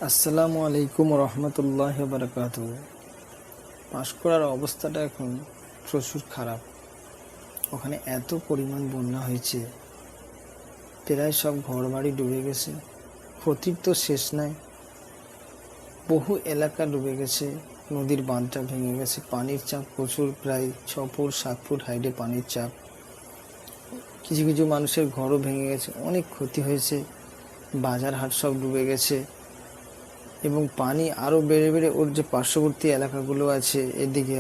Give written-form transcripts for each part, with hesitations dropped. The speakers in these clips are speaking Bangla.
আসসালামু আলাইকুম রহমতুল্লাহ বারাকাতুহু। পাঁশকুড়ার অবস্থাটা এখন প্রচুর খারাপ। ওখানে এত পরিমাণ বন্যা হয়েছে, প্রায় সব ঘরবাড়ি ডুবে গেছে। ক্ষতির তো শেষ নাই, বহু এলাকা ডুবে গেছে। নদীর বাঁধটা ভেঙে গেছে, পানির চাপ প্রচুর, প্রায় 6 ফুট 7 ফুট হাইটে পানির চাপ। কিছু কিছু মানুষের ঘরও ভেঙে গেছে, অনেক ক্ষতি হয়েছে। বাজার হাট সব ডুবে গেছে এবং পানি আরও বেড়ে বেড়ে ওর যে পার্শ্ববর্তী এলাকাগুলো আছে, এদিকে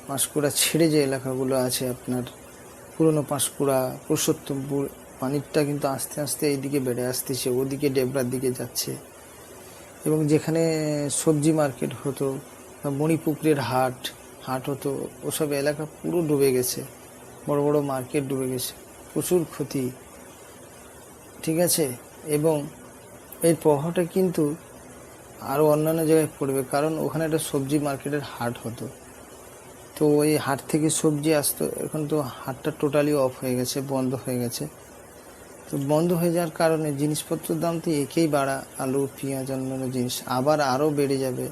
পাঁশকুড়া ছেড়ে যে এলাকাগুলো আছে আপনার পুরনো পাঁশকুড়া, পুরুষোত্তমপুর, পানিরটা কিন্তু আস্তে আস্তে এইদিকে বেড়ে আসতেছে, ওদিকে ডেবরার দিকে যাচ্ছে। এবং যেখানে সবজি মার্কেট হতো বা মণিপুকুরের হাট হতো, ওসব এলাকা পুরো ডুবে গেছে। বড় বড় মার্কেট ডুবে গেছে, প্রচুর ক্ষতি। ঠিক আছে, এবং এর প্রভাবটা কিন্তু আরও অন্যান্য জায়গায় পড়বে, কারণ ওখানে একটা সবজি মার্কেটের হাট হতো। তো ওই হাট থেকে সবজি আসতো, এখন তো হাটটা টোটালি অফ হয়ে গেছে, বন্ধ হয়ে গেছে। তো বন্ধ হয়ে যাওয়ার কারণে জিনিসপত্রের দাম তো একেই বাড়া, আলু পেঁয়াজ অন্যান্য জিনিস আবার আরও বেড়ে যাবে।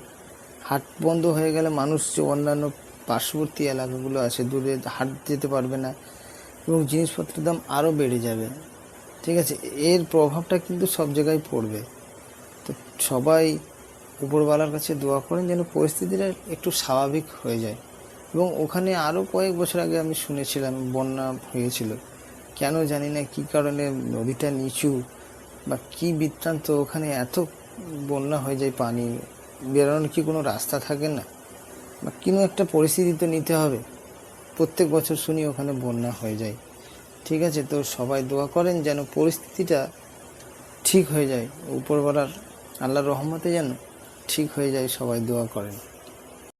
হাট বন্ধ হয়ে গেলে মানুষ যে অন্যান্য পার্শ্ববর্তী এলাকাগুলো আছে, দূরে হাট যেতে পারবে না এবং জিনিসপত্রের দাম আরও বেড়ে যাবে। ঠিক আছে, এর প্রভাবটা কিন্তু সব জায়গায় পড়বে। তো সবাই উপরওয়ালার কাছে দোয়া করেন যেন পরিস্থিতিটা একটু স্বাভাবিক হয়ে যায়। এবং ওখানে আরও কয়েক বছর আগে আমি শুনেছিলাম বন্যা হয়েছিল, কেন জানি না কী কারণে, নদীটা নিচু বা কী বৃত্তান্ত, ওখানে এত বন্যা হয়ে যায়, পানি বেরোনোর কি কোনো রাস্তা থাকে না, বা কোনো একটা পরিস্থিতি তো নিতে হবে। প্রত্যেক বছর শুনি ওখানে বন্যা হয়ে যায়। ঠিক আছে, তো সবাই দোয়া করেন যেন পরিস্থিতিটা ঠিক হয়ে যায়, উপরওয়ালার আল্লাহর রহমতে যেন ঠিক হয়ে যায়, সবাই দোয়া করেন।